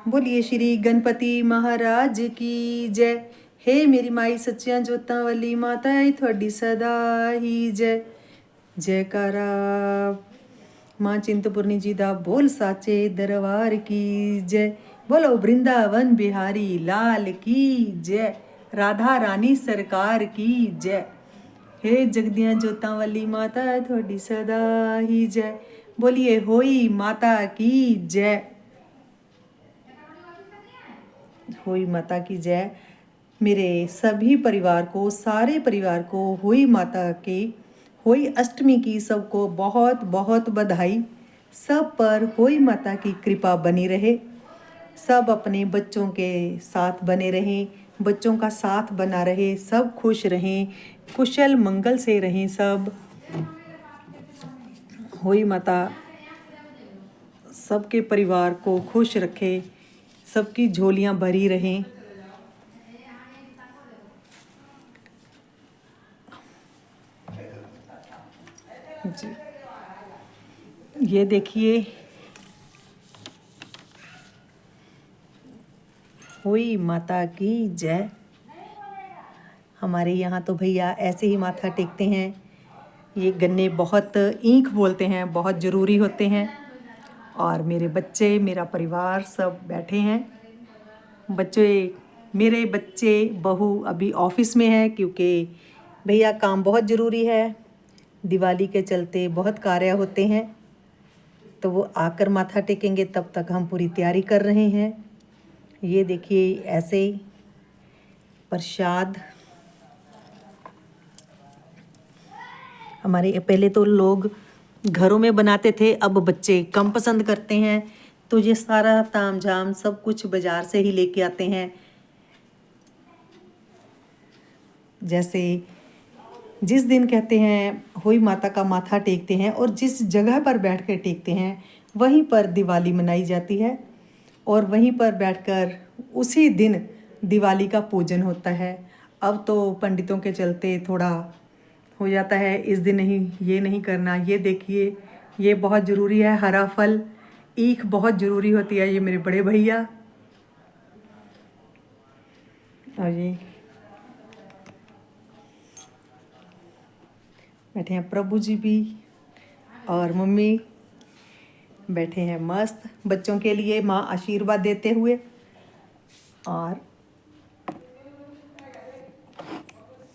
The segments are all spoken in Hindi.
बोलिए श्री गणपति महाराज की जय। हे मेरी माई सच्चियां जोतां वाली माता आई थोड़ी सदा ही जय। जयकारा माँ चिंतपूर्णी जी दा बोल साचे दरबार की जय। बोलो वृंदावन बिहारी लाल की जय। राधा रानी सरकार की जय। हे जगदियां जोतां वाली माता थोड़ी सदा ही जय। बोलिए होई माता की जय। होई माता की जय। मेरे सभी परिवार को, सारे परिवार को होई माता के होई अष्टमी की सबको बहुत बहुत बधाई। सब पर होई माता की कृपा बनी रहे। सब अपने बच्चों के साथ बने रहें, बच्चों का साथ बना रहे, सब खुश रहें, कुशल मंगल से रहें सब। होई माता सबके परिवार को खुश रखे, सबकी झोलियां भरी रहें। जी ये देखिए, होई माता की जय। हमारे यहाँ तो भैया ऐसे ही माथा टेकते हैं। ये गन्ने बहुत ईंख बोलते हैं, बहुत ज़रूरी होते हैं। और मेरे बच्चे, मेरा परिवार सब बैठे हैं। मेरे बच्चे बहू अभी ऑफिस में है क्योंकि भैया काम बहुत ज़रूरी है। दिवाली के चलते बहुत कार्य होते हैं, तो वो आकर माथा टेकेंगे, तब तक हम पूरी तैयारी कर रहे हैं। ये देखिए ऐसे प्रसाद हमारे पहले तो लोग घरों में बनाते थे, अब बच्चे कम पसंद करते हैं, तो ये सारा ताम झाम सब कुछ बाज़ार से ही लेके आते हैं। जैसे जिस दिन कहते हैं होई माता का माथा टेकते हैं और जिस जगह पर बैठ कर टेकते हैं वहीं पर दिवाली मनाई जाती है, और वहीं पर बैठकर उसी दिन दिवाली का पूजन होता है। अब तो पंडितों के चलते थोड़ा हो जाता है, इस दिन नहीं, ये नहीं करना। ये देखिए, ये बहुत ज़रूरी है। हरा फल, ईख बहुत ज़रूरी होती है। ये मेरे बड़े भैया, और ये बैठे हैं प्रभु जी भी, और मम्मी बैठे हैं मस्त बच्चों के लिए माँ आशीर्वाद देते हुए। और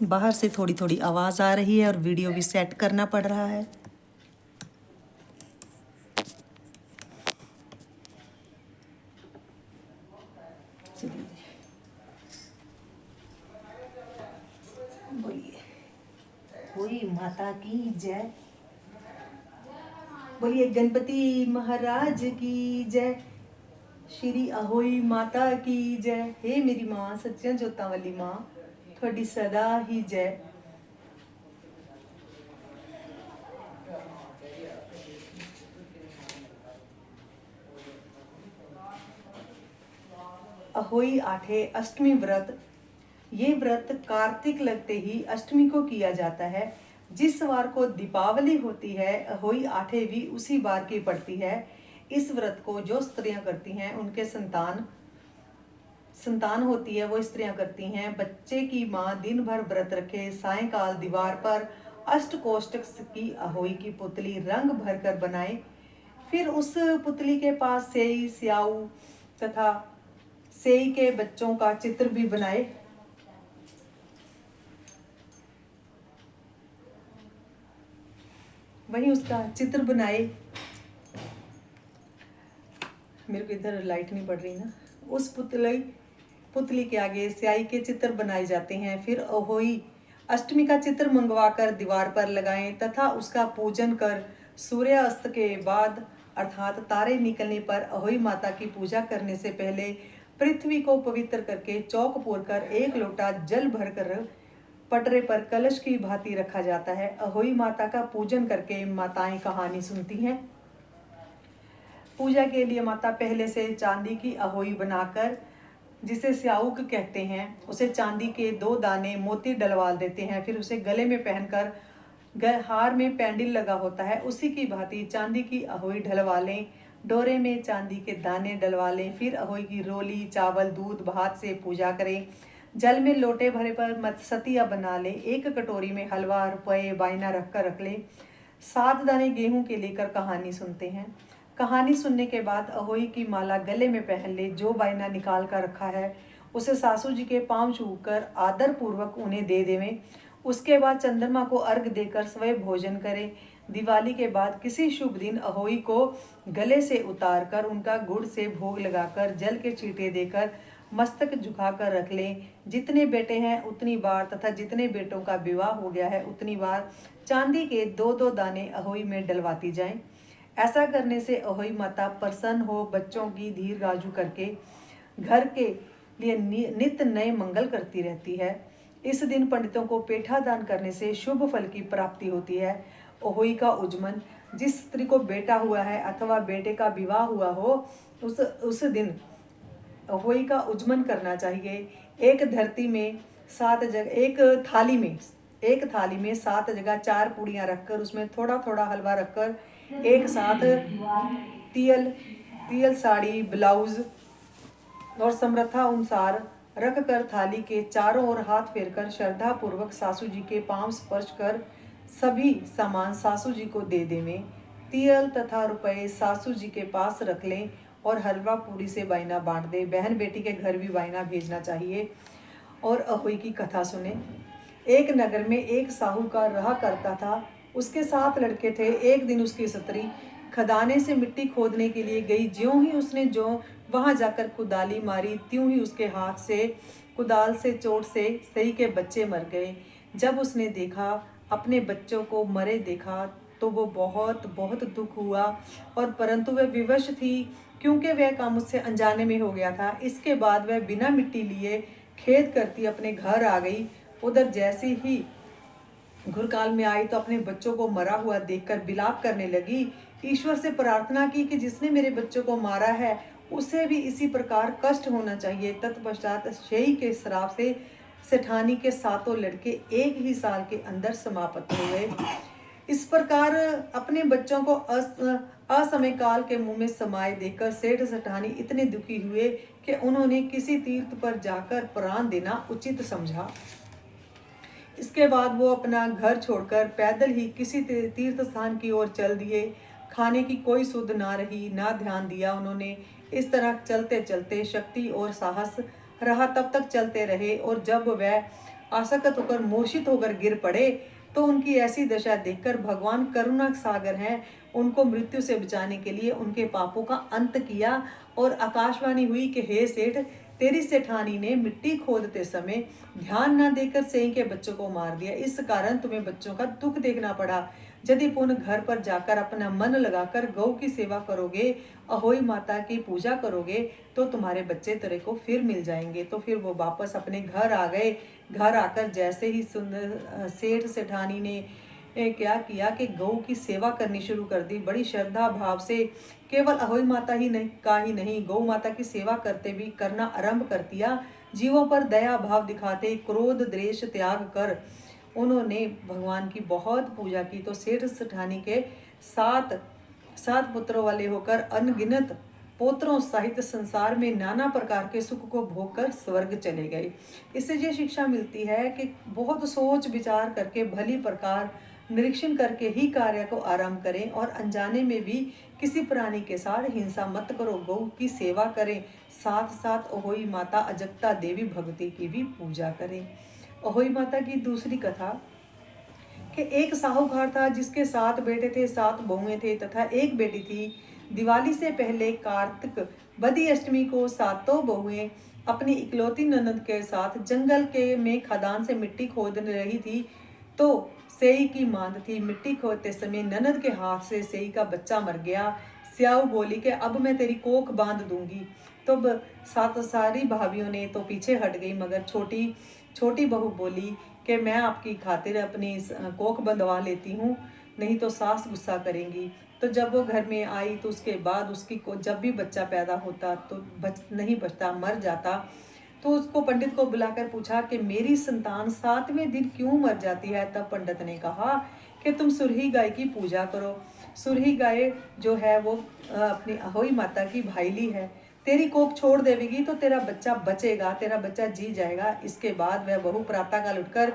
बाहर से थोड़ी थोड़ी आवाज़ आ रही है और वीडियो भी सेट करना पड़ रहा है। बोलिए होई माता की जय। बोलिए गणपति महाराज की जय। श्री अहोई माता की जय। हे मेरी माँ सच्चियां जोतां वाली माँ थोड़ी सदा ही जय। अहोई आठे अष्टमी व्रत। ये व्रत कार्तिक लगते ही अष्टमी को किया जाता है। जिस वार को दीपावली होती है, अहोई आठे भी उसी बार की पड़ती है। इस व्रत को जो स्त्रियां करती हैं उनके संतान होती है, वो स्त्रियां करती हैं। बच्चे की माँ दिन भर व्रत रखे, सायंकाल दीवार पर अष्टकोष्ठक की अहोई की पुतली रंग भर कर बनाए। फिर उस पुतली के पास सेई, स्याऊ तथा सेई के बच्चों का चित्र भी बनाए। वहीं उसका चित्र बनाए। मेरे को इधर लाइट नहीं पड़ रही ना। उस पुतली के आगे स्याही के चित्र बनाए जाते हैं। फिर अहोई अष्टमी का चित्र मंगवाकर दीवार पर लगाएं तथा उसका पूजन कर सूर्यास्त के बाद अर्थात तारे निकलने पर अहोई माता की पूजा करने से पहले पृथ्वी को पवित्र करके चौक पूरकर एक लोटा जल भरकर पटरे पर कलश की भांति रखा जाता है। अहोई माता का पूजन करके माताएं कहानी सुनती हैं। पूजा के लिए माता पहले से चांदी की अहोई बनाकर, जिसे स्याऊक कहते हैं, उसे चांदी के 2 दाने मोती डलवा देते हैं। फिर उसे गले में पहनकर हार में पैंडल लगा होता है, उसी की भांति चांदी की अहोई ढलवा लें। डोरे में चांदी के दाने डलवा लें। फिर अहोई की रोली, चावल, दूध, भात से पूजा करें। जल में लोटे भरे पर मत्सतिया बना लें। एक कटोरी में हलवा, रुपये, वाइना रख लें। 7 दाने गेहूं के लेकर कहानी सुनते हैं। कहानी सुनने के बाद अहोई की माला गले में पहन ले। जो वाइना निकाल कर रखा है उसे सासू जी के पांव छूकर आदर पूर्वक उन्हें दे देवें। उसके बाद चंद्रमा को अर्घ देकर स्वयं भोजन करें। दिवाली के बाद किसी शुभ दिन अहोई को गले से उतार कर उनका गुड़ से भोग लगाकर जल के छींटे देकर मस्तक झुकाकर रख लें। जितने बेटे हैं उतनी बार तथा जितने बेटों का विवाह हो गया है उतनी बार चांदी के 2-2 दाने अहोई में डलवाती जाएं। ऐसा करने से अहोई माता प्रसन्न हो बच्चों की दीर्घायु करके घर के लिए नित्य नए मंगल करती रहती है। इस दिन पंडितों को पेठा दान करने से शुभ फल की प्राप्ति होती है। अहोई का उज्जमन, जिस स्त्री को बेटा हुआ है अथवा बेटे का विवाह हुआ हो उस दिन अहोई का उज्जमन करना चाहिए। एक धरती में 7 जगह एक थाली में 7 जगह 4 पूड़ियाँ रखकर उसमें थोड़ा थोड़ा हलवा रखकर एक साथ तियल, साड़ी, ब्लाउज और समर्था अनुसार रखकर थाली के चारों ओर हाथ फेरकर श्रद्धा पूर्वक सासू जी के पांव स्पर्श कर सभी सामान सासू जी को दे देवें। तियल तथा रुपये सासू जी के पास रख लें और हलवा पूरी से वाइना बांट दे। बहन बेटी के घर भी वाइना भेजना चाहिए। और अहोई की कथा सुने। एक नगर में एक साहूकार रहा करता था। उसके 7 लड़के थे। एक दिन उसकी स्त्री खदाने से मिट्टी खोदने के लिए गई। ज्यों ही उसने वहां जाकर कुदाली मारी त्यों ही उसके हाथ से कुदाल से चोट से सही के बच्चे मर गए। जब उसने देखा अपने बच्चों को मरे देखा तो वो बहुत बहुत दुख हुआ और परंतु वह विवश थी क्योंकि वह काम उससे अनजाने में हो गया था। इसके बाद वह बिना मिट्टी लिए खेद करती अपने घर आ गई। उधर जैसे ही घुरकाल में आई तो अपने बच्चों को मरा हुआ देखकर विलाप करने लगी। ईश्वर से प्रार्थना की कि जिसने मेरे बच्चों को मारा है उसे भी इसी प्रकार कष्ट होना चाहिए। तत्पश्चात शेही के श्राप से सेठानी के 7 लड़के एक ही साल के अंदर समाप्त हो गए। इस प्रकार अपने बच्चों को असमय काल के मुंह में समाये देखकर सेठ सेठानी इतने दुखी हुए कि उन्होंने किसी तीर्थ पर जाकर प्राण देना उचित समझा। इसके बाद वो अपना घर छोड़कर पैदल ही किसी तीर्थ स्थान की ओर चल दिए। खाने की कोई सुध ना रही, ना ध्यान दिया उन्होंने। इस तरह चलते चलते शक्ति और साहस रहा तब तक चलते रहे और जब वह आसक्त होकर मूर्छित होकर गिर पड़े तो उनकी ऐसी दशा देखकर भगवान करुणा सागर हैं। उनको मृत्यु से बचाने के लिए उनके पापों का अंत किया और आकाशवाणी हुई कि हे सेठ, तेरी सेठानी ने मिट्टी खोदते समय ध्यान न देकर सेई के बच्चों को मार दिया। इस कारण तुम्हें बच्चों का दुख देखना पड़ा। यदि पुनः घर पर जाकर अपना मन लगाकर गौ की सेवा करोगे, अहोई माता की पूजा करोगे तो तुम्हारे बच्चे तेरे को फिर मिल जाएंगे। तो फिर वो वापस अपने घर आ गए। घर आकर जैसे ही सुंदर सेठ सेठानी ने क्या किया कि गौ की सेवा करनी शुरू कर दी। बड़ी श्रद्धा भाव से केवल अहोई माता ही नहीं गौ माता की सेवा करते भी करना आरंभ कर दिया। जीवों पर दया भाव दिखाते क्रोध द्वेष त्याग कर उन्होंने भगवान की बहुत पूजा की। तो सेठ सेठानी के 7 पुत्रों वाले होकर अनगिनत पोत्रों सहित संसार में नाना प्रकार के सुख को भोग कर स्वर्ग चले गए। इससे ये शिक्षा मिलती है कि बहुत सोच विचार करके भली प्रकार निरीक्षण करके ही कार्य को आरंभ करें और अनजाने में भी किसी प्राणी के साथ हिंसा मत करो। गौ की सेवा करें, साथ साथ अहोई माता अजगता देवी भगवती की भी पूजा करें। अहोई माता की दूसरी कथा कि एक साहूकार था जिसके 7 बेटे थे, 7 बहुएं थे तथा एक बेटी थी। दिवाली से पहले कार्तिक बदी अष्टमी को 7 बहुएं अपनी इकलौती ननद के साथ जंगल के में खदान से मिट्टी खोद रही थी तो सेई की मांद थी। मिट्टी खोदते समय ननद के हाथ से सेई का बच्चा मर गया। स्याऊ बोली कि अब मैं तेरी कोख बांध दूंगी। तो सारी भाभियों ने तो पीछे हट गई, मगर छोटी बहू बोली कि मैं आपकी खातिर अपनी कोख बंधवा लेती हूँ, नहीं तो सास गुस्सा करेंगी। तो जब वो घर में आई तो उसके बाद उसकी को जब भी बच्चा पैदा होता तो नहीं बचता, मर जाता। तो उसको पंडित को बुलाकर पूछा कि मेरी संतान 7वें दिन क्यों मर जाती है। तब पंडित ने कहा कि तुम सुरही गाय की पूजा करो। सुरही गाय जो है वो अपनी अहोई माता की भाईली है। तेरी कोख छोड़ देवेगी तो तेरा बच्चा बचेगा, तेरा बच्चा जी जाएगा। इसके बाद वह बहू प्रातःकाल उठकर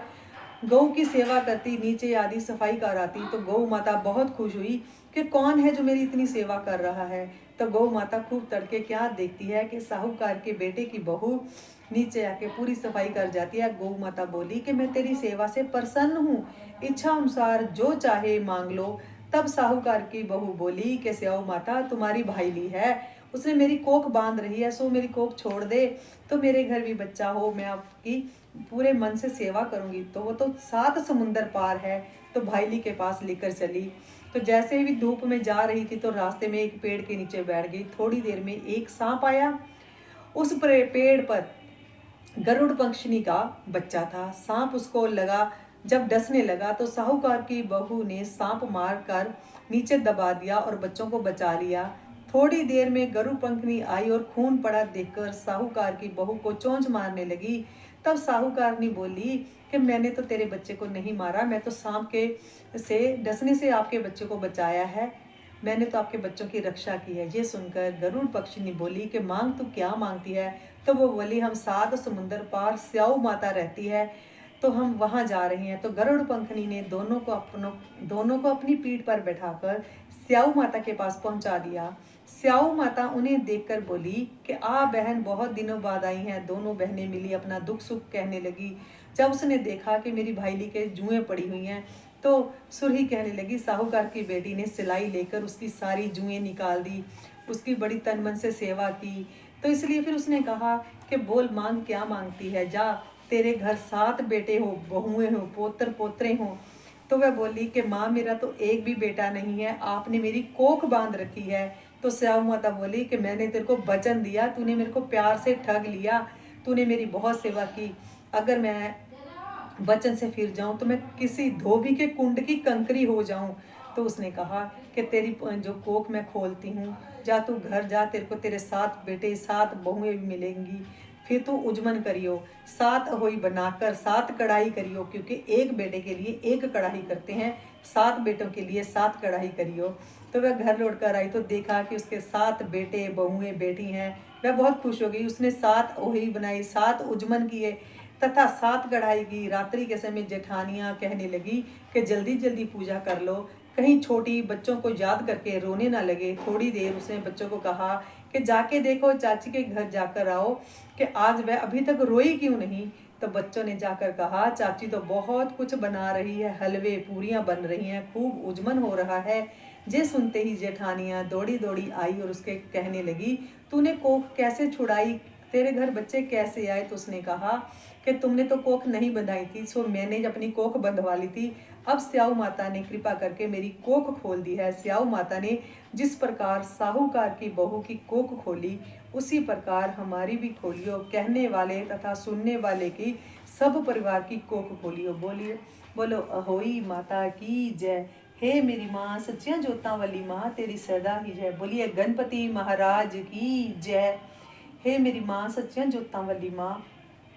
गौ की सेवा करती, नीचे आदि सफाई कराती। तो गौ माता बहुत खुश हुई कि कौन है जो मेरी इतनी सेवा कर रहा है। तो गौ माता खूब तड़के क्या देखती है कि साहूकार के बेटे की बहू नीचे आके पूरी सफाई कर जाती है। गौ माता बोली कि मैं तेरी सेवा से प्रसन्न हूँ, इच्छा अनुसार जो चाहे मांग लो। तब साहूकार की बहू बोली कि स्याऊ माता तुम्हारी भाईली है, उसने मेरी कोख बांध रही है, सो मेरी कोख छोड़ दे तो मेरे घर भी बच्चा हो, मैं आपकी पूरे मन से सेवा करूंगी। तो वो तो 7 समुंदर पार है, तो भाईली के पास लेकर चली। तो जैसे ही धूप में जा रही थी तो रास्ते में एक पेड़ के नीचे बैठ गई। थोड़ी देर में एक सांप आया। उस पेड़ पर गरुड़ पक्षी का बच्चा था। सांप उसको लगा, जब डसने लगा तो साहूकार की बहू ने सांप मार कर नीचे दबा दिया और बच्चों को बचा लिया। थोड़ी देर में गरुड़ पंखनी आई और खून पड़ा देखकर साहूकार की बहू को चोंच मारने लगी। तब साहूकार ने बोली कि मैंने तो तेरे बच्चे को नहीं मारा, मैं तो सांप के से डसने से आपके बच्चे को बचाया है, मैंने तो आपके बच्चों की रक्षा की है। ये सुनकर गरुड़ पक्षी ने बोली कि मांग तू क्या मांगती है। तो वो बोली हम 7 समुंदर पार स्याऊ माता रहती है, तो हम वहाँ जा रहे हैं। तो गरुड़ पंखनी ने दोनों को अपनी पीठ पर बैठाकर स्याऊ माता के पास पहुंचा दिया। स्याऊ माता उन्हें देखकर बोली कि आ बहन, बहुत दिनों बाद आई हैं। दोनों बहनें मिली अपना दुख सुख कहने लगी। जब उसने देखा कि मेरी भाईली के जुएं पड़ी हुई हैं तो सुरही कहने लगी। साहूकार की बेटी ने सिलाई लेकर उसकी सारी जुएं निकाल दी, उसकी बड़ी तन मन से सेवा की। तो इसलिए फिर उसने कहा कि बोल मांग क्या मांगती है, जा तेरे घर 7 बेटे हो, बहुएं हो, पोत्र पोत्रे हो। तो वह बोली कि माँ मेरा तो एक भी बेटा नहीं है, आपने मेरी कोख बांध रखी है। तो स्याऊ माता बोली कि मैंने तेरे को वचन दिया, तूने मेरे को प्यार से ठग लिया, तूने मेरी बहुत सेवा की, अगर मैं वचन से फिर जाऊं तो मैं किसी धोबी के कुंड की कंकरी हो जाऊं। तो उसने कहा कि तेरी जो कोख मैं खोलती हूँ, जा तू घर जा, तेरे को तेरे 7 बेटे 7 बहुएं भी मिलेंगी। फिर तू उजमन करियो, 7 अहोई बनाकर 7 कढ़ाई करियो, क्योंकि एक बेटे के लिए एक कढ़ाई करते हैं, 7 बेटों के लिए 7 कढ़ाई करियो। तो वह घर लौट कर आई तो देखा कि उसके 7 बेटे बहुएं बेटी हैं। वह बहुत खुश हो गई। उसने 7 अहोई बनाई, 7 उजमन किए तथा 7 कढ़ाई की। रात्रि के समय जेठानियां कहने लगी कि जल्दी जल्दी पूजा कर लो, कहीं छोटी बच्चों को याद करके रोने ना लगे। थोड़ी देर उसने बच्चों को कहा कि जाके देखो, चाची के घर जाकर आओ कि आज वह अभी तक रोई क्यों नहीं। तो बच्चों ने जाकर कहा चाची तो बहुत कुछ बना रही है, हलवे पूरियां बन रही हैं, खूब उजमन हो रहा है। जे सुनते ही जेठानियां दौड़ी दौड़ी आई और उसके कहने लगी तूने कोख कैसे छुड़ाई, तेरे घर बच्चे कैसे आए। तो उसने कहा कि तुमने तो कोख नहीं बंधाई थी, सो मैंने अपनी कोख बंधवा ली थी। अब स्याऊ माता ने कृपा करके मेरी कोख खोल दी है। स्याऊ माता ने जिस प्रकार साहूकार की बहू की कोख खोली, उसी प्रकार हमारी भी खोलियो, कहने वाले तथा सुनने वाले की सब परिवार की कोख खोलियो। बोलिए बोलो अहोई माता की जय। हे मेरी माँ सच्चियां जोतां वाली माँ, तेरी सदा ही जय। बोलिए गणपति महाराज की जय। हे मेरी माँ सच्चियां जोतां वाली माँ,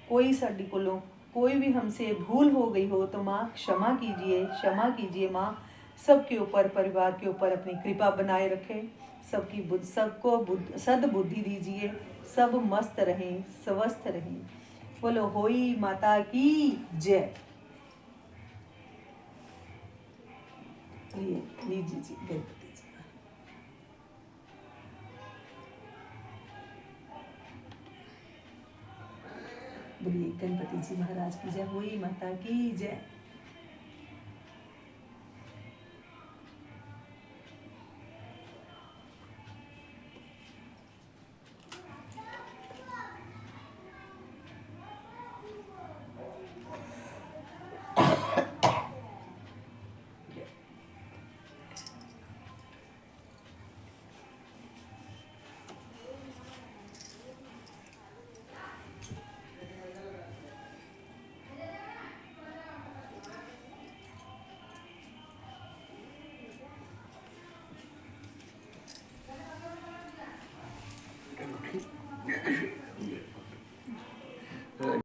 कोई साड़ी कोलों कोई भी हमसे भूल हो गई हो तो माँ क्षमा कीजिए, क्षमा कीजिए माँ। सबके ऊपर, परिवार के ऊपर अपनी कृपा बनाए रखें, सबको सद्बुद्धि दीजिए, सब मस्त रहें, स्वस्थ रहें। बोलो होई माता की जय। लीजिए जी गणपति जी। बोलिए गणपति जी महाराज की जय, होई माता की जय।